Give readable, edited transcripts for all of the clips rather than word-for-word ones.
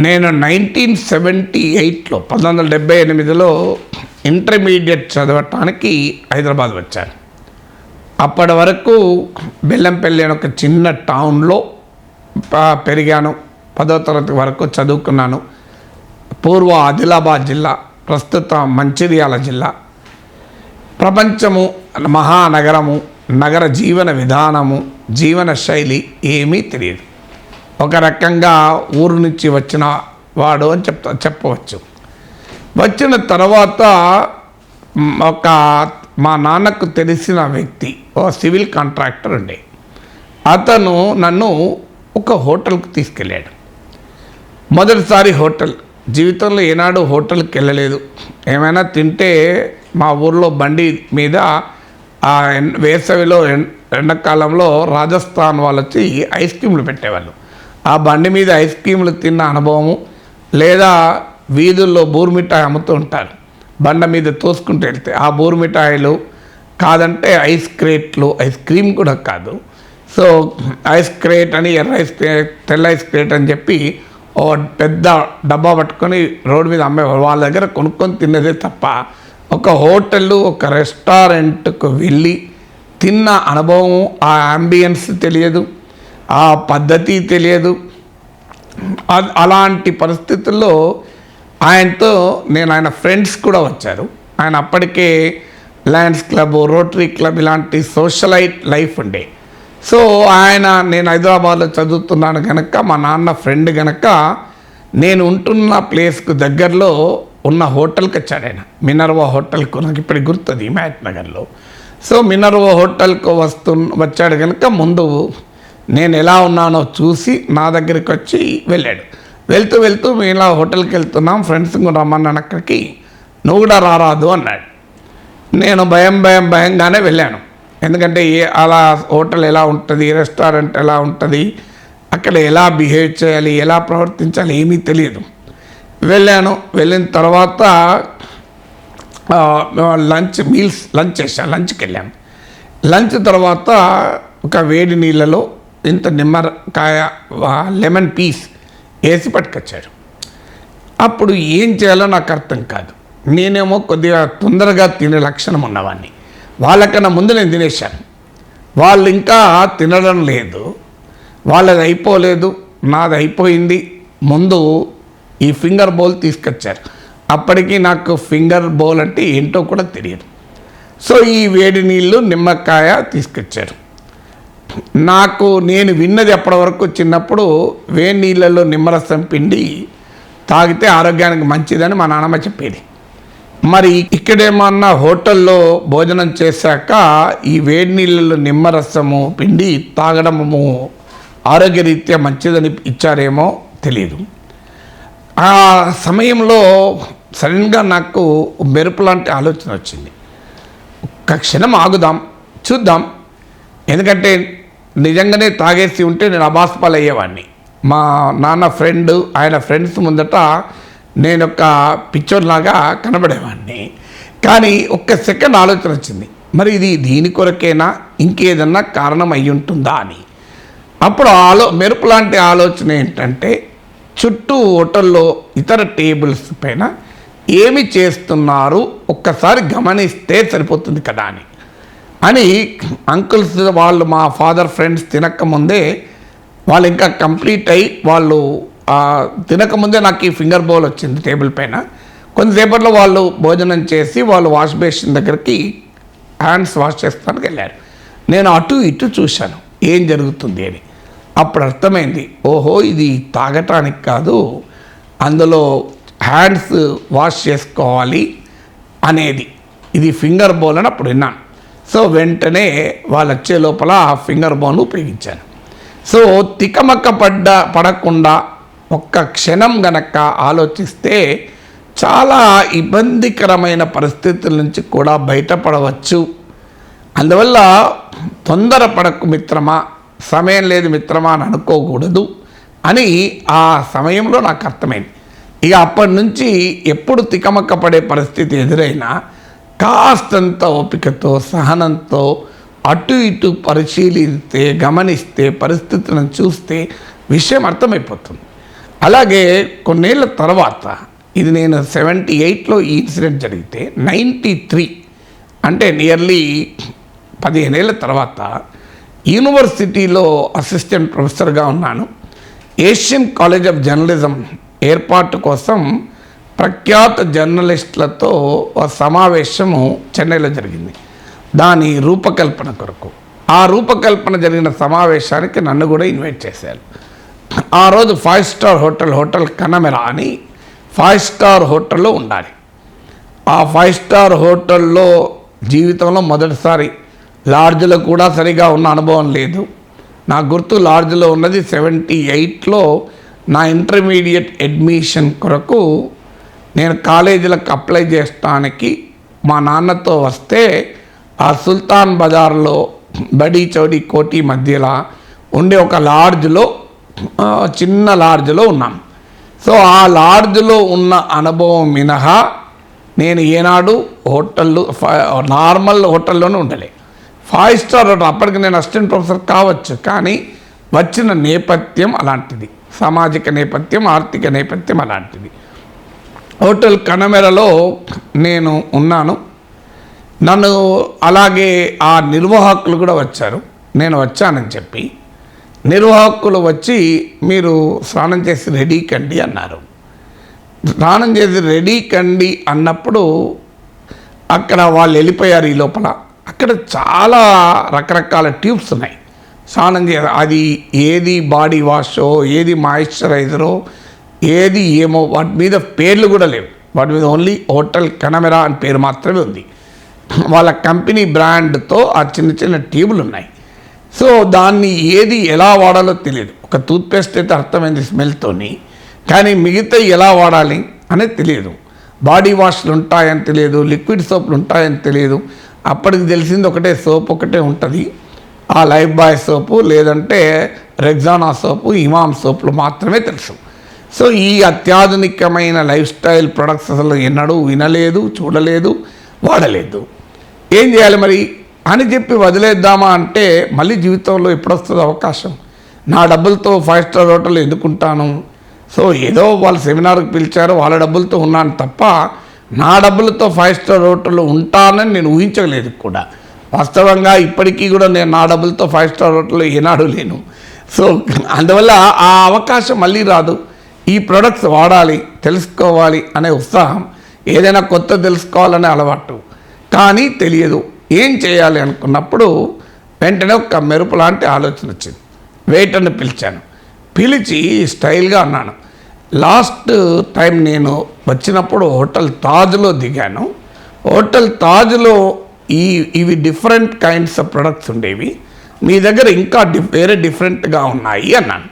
నేను 1978లో 1978లో ఇంటర్మీడియట్ చదవటానికి హైదరాబాద్ వచ్చాను. అప్పటి వరకు బెల్లంపల్లి అని ఒక చిన్న టౌన్లో పెరిగాను. 10వ తరగతి వరకు చదువుకున్నాను. పూర్వ ఆదిలాబాద్ జిల్లా, ప్రస్తుత మంచిర్యాల జిల్లా. ప్రపంచము, మహానగరము, నగర జీవన విధానము, జీవన శైలి ఏమీ తెలియదు. ఒక రకంగా ఊరు నుంచి వచ్చిన వాడు అని చెప్పవచ్చు. వచ్చిన తర్వాత మా నాన్నకు తెలిసిన వ్యక్తి, ఓ సివిల్ కాంట్రాక్టర్ ఉండే, అతను నన్ను ఒక హోటల్కి తీసుకెళ్ళాడు. మొదటిసారి హోటల్, జీవితంలో ఏనాడు హోటల్కి వెళ్ళలేదు. ఏమైనా తింటే మా ఊర్లో బండి మీద వేసవిలో ఎండాకాలంలో రాజస్థాన్ వాళ్ళు వచ్చి ఐస్ క్రీమ్లు పెట్టేవాళ్ళు. ఆ బండి మీద ఐస్ క్రీమ్లు తిన్న అనుభవము, లేదా వీధుల్లో బూర్మిఠాయి అమ్ముతూ ఉంటారు, బండ మీద తోసుకుంటూ వెళ్తే ఆ బూర్మిఠాయిలు, కాదంటే ఐస్ క్రేట్లు, ఐస్ క్రీమ్ కూడా కాదు, సో ఐస్ క్రేట్ అని, ఎర్ర ఐస్ క్రేట్, తెల్ల ఐస్ క్రేట్ అని చెప్పి ఓ పెద్ద డబ్బా పట్టుకొని రోడ్డు మీద అమ్మేవారు. వాళ్ళ దగ్గర కొనుక్కొని తిన్నదే తప్ప ఒక హోటళ్ళు, ఒక రెస్టారెంట్కు వెళ్ళి తిన్న అనుభవం, ఆ అంబియన్స్ తెలియదు, ఆ పద్ధతి తెలియదు. అలాంటి పరిస్థితుల్లో ఆయనతో ఆయన ఫ్రెండ్స్ కూడా వచ్చారు. ఆయన అప్పటికే లయన్స్ క్లబ్, రోటరీ క్లబ్ ఇలాంటి సోషలైట్ లైఫ్ ఉండే. సో నేను హైదరాబాద్లో చదువుతున్నాను కనుక, మా నాన్న ఫ్రెండ్ కనుక, నేను ఉంటున్న ప్లేస్కు దగ్గరలో ఉన్న హోటల్కి వచ్చాడు ఆయన. మినర్వా హోటల్కు, నాకు ఇప్పటికి గుర్తుంది, హిమాయత్ నగర్లో. సో మినర్వా హోటల్కు వచ్చాడు కనుక ముందు నేను ఎలా ఉన్నానో చూసి నా దగ్గరికి వచ్చి వెళ్ళాడు. వెళ్తూ మేము ఇలా హోటల్కి వెళ్తున్నాం, ఫ్రెండ్స్ కూడా రమ్మన్నాను అక్కడికి, నువ్వు కూడా రారాదు అన్నాడు. నేను భయంగానే వెళ్ళాను. ఎందుకంటే అలా హోటల్ ఎలా ఉంటుంది, రెస్టారెంట్ ఎలా ఉంటుంది, అక్కడ ఎలా బిహేవ్ చేయాలి, ఎలా ప్రవర్తించాలి ఏమీ తెలియదు. వెళ్ళిన తర్వాత లంచ్ చేశాను. లంచ్కి వెళ్ళాము. లంచ్ తర్వాత ఒక వేడి నీళ్ళలో ఇంత నిమ్మకాయ, లెమన్ పీస్ వేసి పట్టుకొచ్చాడు. అప్పుడు ఏం చేయాలో నాకు అర్థం కాదు. నేనేమో కొద్దిగా తొందరగా తినే లక్షణం ఉన్నవాడిని. వాళ్ళకన్నా ముందు నేను తినేశాను. వాళ్ళు ఇంకా తినడం లేదు, వాళ్ళది అయిపోలేదు, నాది అయిపోయింది. ముందు ఈ ఫింగర్ బౌల్ తీసుకొచ్చారు. అప్పటికి నాకు ఫింగర్ బౌల్ అంటే ఏంటో కూడా తెలియదు. సో ఈ వేడి నీళ్ళు, నిమ్మకాయ తీసుకొచ్చారు. నేను విన్నది అప్పటి వరకు చిన్నప్పుడు వేడి నీళ్ళల్లో నిమ్మరసం పిండి తాగితే ఆరోగ్యానికి మంచిదని మా నాన్నమ్మ చెప్పేది. మరి ఇక్కడేమన్నా హోటల్లో భోజనం చేశాక ఈ వేడి నీళ్ళలో నిమ్మరసము పిండి తాగడము ఆరోగ్యరీత్యా మంచిదని ఇచ్చారేమో తెలియదు. ఆ సమయంలో సడన్గా నాకు మెరుపు లాంటి ఆలోచన వచ్చింది. ఒక్క క్షణం ఆగుదాం, చూద్దాం. ఎందుకంటే నిజంగానే తాగేసి ఉంటే నేను అబాస్పాలు అయ్యేవాడిని. మా నాన్న ఫ్రెండ్, ఆయన ఫ్రెండ్స్ ముందట నేను ఒక పిక్చర్లాగా కనబడేవాడిని. కానీ ఒక్క సెకండ్ ఆలోచన వచ్చింది, మరి ఇది దీని కొరకేనా, ఇంకేదన్నా కారణం అయి ఉంటుందా అని. అప్పుడు మెరుపు లాంటి ఆలోచన ఏంటంటే, చుట్టూ హోటల్లో ఇతర టేబుల్స్ పైన ఏమి చేస్తున్నారు ఒక్కసారి గమనిస్తే సరిపోతుంది కదా అని అంకుల్స్ వాళ్ళు, మా ఫాదర్ ఫ్రెండ్స్ తినకముందే, వాళ్ళు ఇంకా కంప్లీట్ అయ్యి వాళ్ళు తినకముందే నాకు ఈ ఫింగర్ బౌల్ వచ్చింది టేబుల్ పైన. కొంతసేపట్లో వాళ్ళు భోజనం చేసి వాళ్ళు వాష్ బేసిన్ దగ్గరికి హ్యాండ్స్ వాష్ చేసుకోవడానికి వెళ్ళారు. నేను అటు ఇటు చూశాను ఏం జరుగుతుంది అని. అప్పుడు అర్థమైంది, ఓహో ఇది తాగటానికి కాదు, అందులో హ్యాండ్స్ వాష్ చేసుకోవాలి అనేది, ఇది ఫింగర్ బౌల్ అని అప్పుడు విన్నాను. సో వెంటనే వాళ్ళు వచ్చే లోపల ఆ ఫింగర్ బౌల్ ఉపయోగించాను. సో తికమక్క పడకుండా ఒక్క క్షణం గనక ఆలోచిస్తే చాలా ఇబ్బందికరమైన పరిస్థితుల నుంచి కూడా బయటపడవచ్చు. అందువల్ల తొందరపడకు మిత్రమా, సమయం లేదు మిత్రమా అని అనుకోకూడదు అని ఆ సమయంలో నాకు అర్థమైంది. ఇక అప్పటి నుంచి ఎప్పుడు తికమక్క పడే పరిస్థితి ఎదురైనా కాస్తంత ఓపికతో, సహనంతో అటు ఇటు పరిశీలిస్తే, గమనిస్తే, పరిస్థితులను చూస్తే విషయం అర్థమైపోతుంది. అలాగే కొన్నేళ్ళ తర్వాత, ఇది నేను 78లో ఈ ఇన్సిడెంట్ జరిగితే 93 అంటే నియర్లీ 15 ఏళ్ళ తర్వాత యూనివర్సిటీలో అసిస్టెంట్ ప్రొఫెసర్గా ఉన్నాను. ఏషియన్ కాలేజ్ ఆఫ్ జర్నలిజం ఏర్పాటు కోసం ప్రఖ్యాత జర్నలిస్టులతో ఒక సమావేశము చెన్నైలో జరిగింది. దాని రూపకల్పన కొరకు, ఆ రూపకల్పన జరిగిన సమావేశానికి నన్ను కూడా ఇన్వైట్ చేశారు. ఆ రోజు 5 స్టార్ హోటల్ కనమెరా అని 5 స్టార్ హోటల్లో ఉండాలి. ఆ 5 స్టార్ హోటల్లో జీవితంలో మొదటిసారి, లాడ్జ్లో కూడా సరిగా ఉన్న అనుభవం లేదు. నా గుర్తు లాడ్జ్లో ఉన్నది 78లో నా ఇంటర్మీడియట్ అడ్మిషన్ కొరకు నేను కాలేజీలకు అప్లై చేయడానికి మా నాన్నతో వస్తే ఆ సుల్తాన్ బజార్లో బడి చౌడి కోటి మధ్యలో ఉండే ఒక లాడ్జ్లో, చిన్న లాడ్జ్లో ఉన్నాం. సో ఆ లాడ్జ్లో ఉన్న అనుభవం మినహా నేను ఏనాడు హోటళ్ళు, నార్మల్ హోటల్లోనే ఉండలే. 5 స్టార్ హోటల్, అప్పటికి నేను అసిస్టెంట్ ప్రొఫెసర్ కావచ్చు, కానీ వచ్చిన నేపథ్యం అలాంటిది, సామాజిక నేపథ్యం, ఆర్థిక నేపథ్యం అలాంటిది. హోటల్ కనమెరలో నేను ఉన్నాను. నన్ను అలాగే ఆ నిర్వాహకులు కూడా వచ్చారు. నేను వచ్చానని చెప్పి నిర్వాహకులు వచ్చి మీరు స్నానం చేసి రెడీ కండి అన్నారు. స్నానం చేసి రెడీ కండి అన్నప్పుడు అక్కడ వాళ్ళు వెళ్ళిపోయారు. ఈ లోపల అక్కడ చాలా రకరకాల ట్యూబ్స్ ఉన్నాయి స్నానం అది ఏది బాడీ వాషో, ఏది మాయిశ్చరైజరో, ఏది ఏమో, వాటి మీద పేర్లు కూడా లేవు. వాటి మీద ఓన్లీ హోటల్ కనమెరా అని పేరు మాత్రమే ఉంది. వాళ్ళ కంపెనీ బ్రాండ్తో ఆ చిన్న చిన్న ట్యూబులు ఉన్నాయి. సో దాన్ని ఏది ఎలా వాడాలో తెలియదు. ఒక టూత్పేస్ట్ అయితే అర్థమైంది స్మెల్తోని, కానీ మిగతా ఎలా వాడాలి అనేది తెలియదు. బాడీ వాష్లు ఉంటాయని తెలియదు, లిక్విడ్ సోప్లు ఉంటాయని తెలియదు. అప్పటికి తెలిసింది ఒకటే సోప్ ఒకటే ఉంటుంది, ఆ లైఫ్ బాయ్ సోపు, లేదంటే రెగ్జానా సోపు, ఇమామ్ సోపులు మాత్రమే తెలుసు. సో ఈ అత్యాధునికమైన లైఫ్ స్టైల్ ప్రొడక్ట్స్ అసలు ఎన్నడూ వినలేదు, చూడలేదు, వాడలేదు. ఏం చేయాలి మరి అని చెప్పి వదిలేద్దామా అంటే మళ్ళీ జీవితంలో ఎప్పుడొస్తుంది అవకాశం? నా డబ్బులతో 5 స్టార్ హోటల్ ఎందుకుంటాను? సో ఏదో వాళ్ళు సెమినార్కి పిలిచారు, వాళ్ళ డబ్బులతో ఉన్నాను తప్ప నా డబ్బులతో 5 స్టార్ హోటల్లో ఉంటానని నేను ఊహించలేదు కూడా. వాస్తవంగా ఇప్పటికీ కూడా నేను నా డబ్బులతో 5 స్టార్ హోటల్లో ఏనాడు లేను. సో అందువల్ల ఆ అవకాశం మళ్ళీ రాదు. ఈ ప్రొడక్ట్స్ వాడాలి, తెలుసుకోవాలి అనే ఉత్సాహం, ఏదైనా కొత్త తెలుసుకోవాలనే అలవాటు, కానీ తెలియదు. ఏం చేయాలి అనుకున్నప్పుడు వెంటనే ఒక మెరుపు లాంటి ఆలోచన వచ్చింది. వెయిటర్ని పిలిచాను. పిలిచి స్టైల్గా అన్నాను, లాస్ట్ టైం నేను వచ్చినప్పుడు హోటల్ తాజ్లో దిగాను. హోటల్ తాజ్లో ఇవి డిఫరెంట్ కైండ్స్ ఆఫ్ ప్రొడక్ట్స్ ఉండేవి, మీ దగ్గర ఇంకా వేరే డిఫరెంట్గా ఉన్నాయి అన్నాను.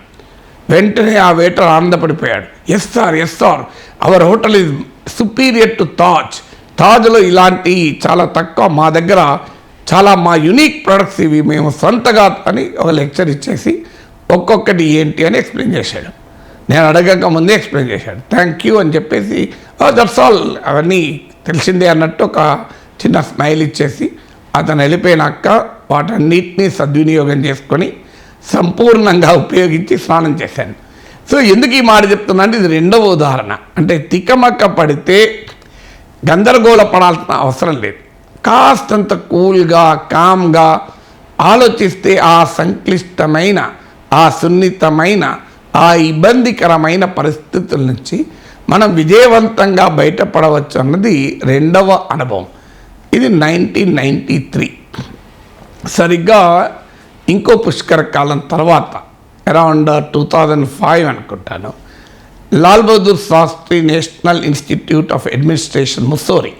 వెంటనే ఆ వెయిటర్ ఆనందపడిపోయాడు. Yes sir, our hotel is superior to తాజ్లో ఇలాంటి చాలా తక్కువ, మా దగ్గర చాలా మా యునిక్ ప్రొడక్ట్స్ ఇవి, మేము సొంతగా అని ఒక లెక్చర్ ఇచ్చేసి ఒక్కొక్కటి ఏంటి అని ఎక్స్ప్లెయిన్ చేశాడు. నేను అడగక ముందే ఎక్స్ప్లెయిన్ చేశాడు. థ్యాంక్ యూ అని చెప్పేసి దట్స్ ఆల్, అవన్నీ తెలిసిందే అన్నట్టు ఒక చిన్న స్మైల్ ఇచ్చేసి అతను వెళ్ళిపోయినాక వాటన్నిటినీ సద్వినియోగం చేసుకొని సంపూర్ణంగా ఉపయోగించి స్నానం చేశాను. సో ఎందుకు ఈ మాట చెప్తున్నా అంటే ఇది రెండవ ఉదాహరణ. అంటే తికమక్క పడితే గందరగోళ పడాల్సిన అవసరం లేదు. కాస్తంత కూల్గా, కామ్గా ఆలోచిస్తే ఆ సంక్లిష్టమైన, ఆ సున్నితమైన, ఆ ఇబ్బందికరమైన పరిస్థితుల నుంచి మనం విజయవంతంగా బయటపడవచ్చు అన్నది రెండవ అనుభవం. ఇది 1993 సరిగ్గా ఇంకో పుష్కర కాలం తర్వాత, అరౌండ్ 2005 అనుకుంటాను, Lal Bahadur Shastri national institute of administration, Mussoorie,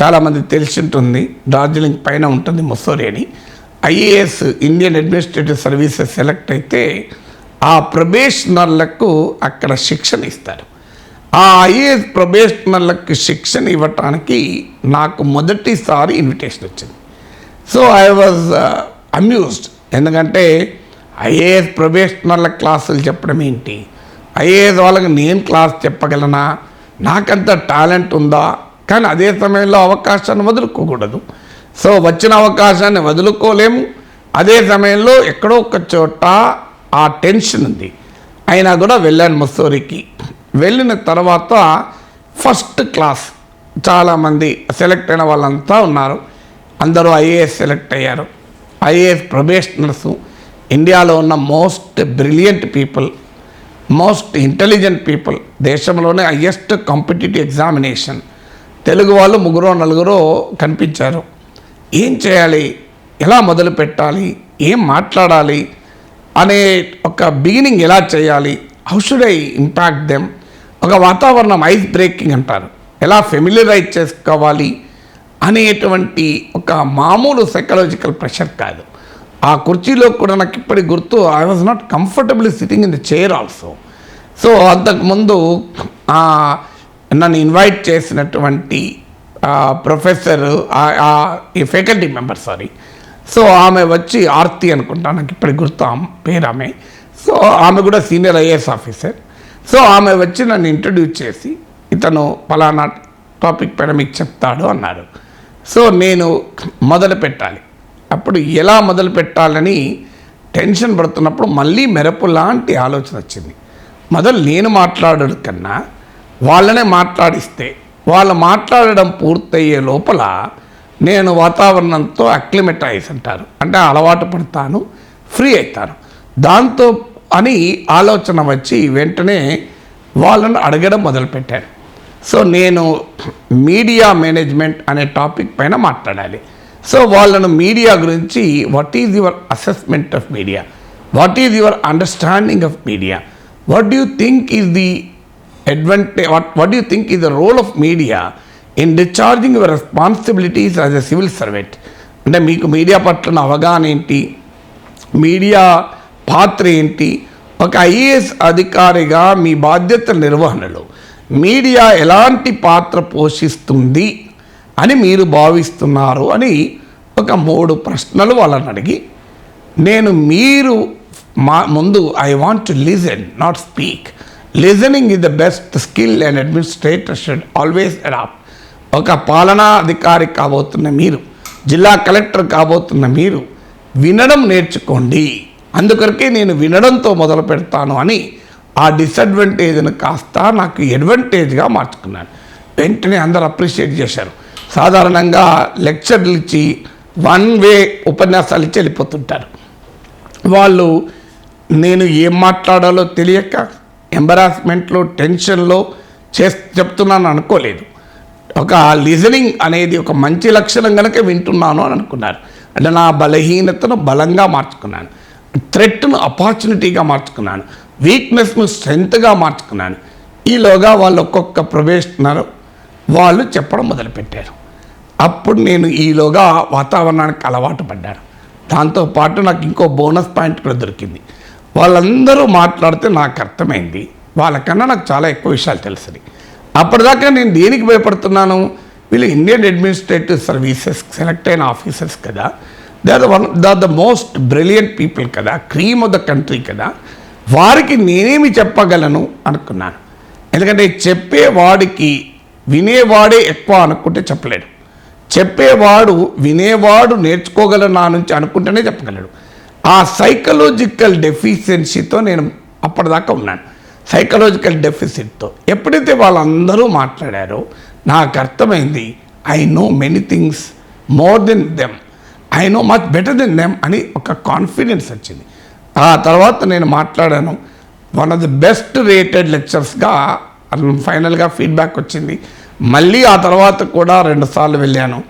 చాలామంది తెలిసి ఉంటుంది, డార్జిలింగ్ పైన ఉంటుంది ముస్సోరీ అని. IAS Indian administrative services select అయితే ఆ ప్రొబేషనర్లకు అక్కడ శిక్షణ ఇస్తారు. ఆ ఐఏఎస్ ప్రొబేషనర్లకు శిక్షణ ఇవ్వటానికి నాకు మొదటిసారి ఇన్విటేషన్ వచ్చింది. So I was amused. ఎందుకంటే ఐఏఎస్ ప్రొబేషనర్ల క్లాసులు చెప్పడం ఏంటి, ఐఏఎస్ వాళ్ళకి నేను క్లాస్ చెప్పగలనా, నాకంత టాలెంట్ ఉందా? కానీ అదే సమయంలో అవకాశాన్ని వదులుకోకూడదు. సో వచ్చిన అవకాశాన్ని వదులుకోలేము, అదే సమయంలో ఎక్కడో ఒక చోట ఆ టెన్షన్ ఉంది. అయినా కూడా వెళ్ళాను ముస్సోరికి. వెళ్ళిన తర్వాత ఫస్ట్ క్లాస్ చాలామంది సెలెక్ట్ అయిన వాళ్ళంతా ఉన్నారు. అందరూ ఐఏఎస్ సెలెక్ట్ అయ్యారు. ఐఏఎస్ ప్రొబేషనర్స్, ఇండియాలో ఉన్న most brilliant people, most intelligent people, దేశంలోనే హయ్యెస్ట్ కాంపిటేటివ్ ఎగ్జామినేషన్. తెలుగు వాళ్ళు 3-4 కనిపించారు. ఏం చేయాలి, ఎలా మొదలు పెట్టాలి, ఏం మాట్లాడాలి అనే ఒక బిగినింగ్ ఎలా చేయాలి, how should I impact them, ఒక వాతావరణం ఐస్ బ్రేకింగ్ అంటారు, ఎలా ఫెమిలియరైజ్ చేసుకోవాలి అనేటువంటి ఒక మామూలు సైకలాజికల్ ప్రెషర్ కాదు. ఆ కుర్చీలో కూడా నాకు ఇప్పటికి గుర్తు, I was not comfortable sitting in the chair also. So అంతకుముందు నన్ను ఇన్వైట్ చేసినటువంటి ప్రొఫెసర్, ఈ ఫ్యాకల్టీ మెంబర్ సో ఆమె వచ్చి ఆర్తి అనుకుంటా, నాకు ఇప్పటికి గుర్తు పేరు ఆమె. సో ఆమె కూడా సీనియర్ ఐఏఎస్ ఆఫీసర్. సో ఆమె వచ్చి నన్ను ఇంట్రడ్యూస్ చేసి, ఇతను పలానా టాపిక్ పైన మీకు చెప్తాడు అన్నారు. సో నేను మొదలు పెట్టాలి. అప్పుడు ఎలా మొదలు పెట్టాలని టెన్షన్ పడుతున్నప్పుడు మళ్ళీ మెరుపు లాంటి ఆలోచన వచ్చింది. మొదలు నేను మాట్లాడడం కన్నా వాళ్ళనే మాట్లాడిస్తే, వాళ్ళు మాట్లాడడం పూర్తయ్యే లోపల నేను వాతావరణంతో అక్లిమటైజ్ అంటారు, అంటే అలవాటు పడతాను, ఫ్రీ అవుతాను. దాంతో అని ఆలోచన వచ్చి వెంటనే వాళ్ళను అడగడం మొదలుపెట్టాను. సో నేను మీడియా మేనేజ్మెంట్ అనే టాపిక్ పైన మాట్లాడాలి. సో వాళ్ళను మీడియా గురించి, what is your assessment of media, what is your understanding of media, what do you think is the advantage, what do you think is the role of media in discharging your responsibilities as a civil servant? అంటే మీకు media పట్ల అవగాహన ఏంటి, media పాత్ర ఏంటి, ఒక IAS అధికారిగా మీ బాధ్యతల నిర్వహణలో మీడియా ఎలాంటి పాత్ర పోషిస్తుంది అని మీరు భావిస్తున్నారు అని ఒక 3 ప్రశ్నలు వాళ్ళని అడిగి, నేను మీరు ముందు I want to listen not speak. Listening is the best skill and administrator should always adapt. ఒక పాలనా అధికారి కాబోతున్న మీరు, జిల్లా కలెక్టర్ కాబోతున్న మీరు వినడం నేర్చుకోండి. అందుకొరకే నేను వినడంతో మొదలు పెడతాను అని ఆ డిసడ్వాంటేజ్ను కాస్త నాకు అడ్వాంటేజ్గా మార్చుకున్నాను. వెంటనే అందరూ అప్రిషియేట్ చేశారు. సాధారణంగా లెక్చర్లు ఇచ్చి 1 వే ఉపన్యాసాలు ఇచ్చి వెళ్ళిపోతుంటారు. వాళ్ళు నేను ఏం మాట్లాడాలో తెలియక ఎంబరాస్మెంట్లో, టెన్షన్లో చెప్తున్నాను అనుకోలేదు. ఒక లిజనింగ్ అనేది ఒక మంచి లక్షణం కనుక వింటున్నాను అని అనుకున్నారు. అంటే నా బలహీనతను బలంగా మార్చుకున్నాను, థ్రెట్ను ఆపర్చునిటీగా మార్చుకున్నాను, వీక్నెస్ను స్ట్రెంగ్త్గా మార్చుకున్నాను. ఈలోగా వాళ్ళు ఒక్కొక్క ప్రొబేషనర్ వాళ్ళు చెప్పడం మొదలుపెట్టారు. అప్పుడు నేను ఈలోగా వాతావరణానికి అలవాటు పడ్డాను. దాంతోపాటు నాకు ఇంకో బోనస్ పాయింట్ కూడా దొరికింది. వాళ్ళందరూ మాట్లాడితే నాకు అర్థమైంది వాళ్ళకన్నా నాకు చాలా ఎక్కువ విషయాలు తెలుసు. అప్పటిదాకా నేను దేనికి భయపడుతున్నాను, వీళ్ళు ఇండియన్ అడ్మినిస్ట్రేటివ్ సర్వీసెస్ సెలెక్ట్ అయిన ఆఫీసర్స్ కదా, they are the most brilliant people కదా, క్రీమ్ ఆఫ్ ద కంట్రీ కదా, వారికి నేనేమి చెప్పగలను అనుకున్నాను. ఎందుకంటే చెప్పేవాడికి వినేవాడే ఎక్కువ అనుకుంటే చెప్పలేడు, చెప్పేవాడు వినేవాడు నేర్చుకోగలను నా నుంచి అనుకుంటేనే చెప్పగలడు. ఆ సైకలాజికల్ డెఫిషియన్సీతో నేను అప్పటిదాకా ఉన్నాను, సైకలాజికల్ డెఫిసిట్తో. ఎప్పుడైతే వాళ్ళందరూ మాట్లాడారో నాకు అర్థమైంది, I know many things more than them, I know much better than them అని ఒక కాన్ఫిడెన్స్ వచ్చింది. ఆ తర్వాత నేను మాట్లాడాను. One of the best rated లెక్చర్స్గా ఫైనల్గా ఫీడ్బ్యాక్ వచ్చింది. మళ్ళీ ఆ తర్వాత కూడా 2 సార్లు వెళ్ళాను.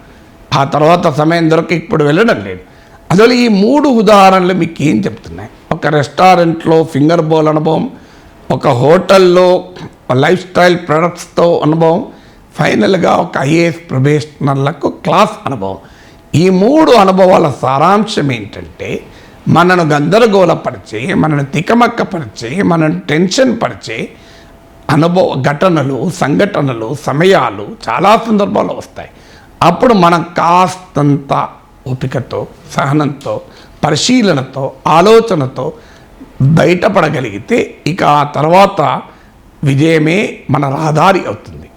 ఆ తర్వాత సమయం దొరక ఇప్పుడు వెళ్ళడం లేదు. అందువల్ల ఈ 3 ఉదాహరణలు మీకు ఏం చెప్తున్నాయి, ఒక రెస్టారెంట్లో ఫింగర్ బౌల్ అనుభవం, ఒక హోటల్లో లైఫ్ స్టైల్ ప్రొడక్ట్స్తో అనుభవం, ఫైనల్గా ఒక ఐఏఎస్ ప్రొబేషనర్లకు క్లాస్ అనుభవం. ఈ 3 అనుభవాల సారాంశం ఏంటంటే, మనను గందరగోళపరిచే, మనను తికమక్కపరిచే, మనను టెన్షన్ పరిచే ఘటనలు, సంఘటనలు, సమయాలు చాలా సందర్భాల్లో వస్తాయి. అప్పుడు మనం కాస్తంత ఓపికతో, సహనంతో, పరిశీలనతో, ఆలోచనతో బయటపడగలిగితే ఇక ఆ తర్వాత విజయమే మన రహదారి అవుతుంది.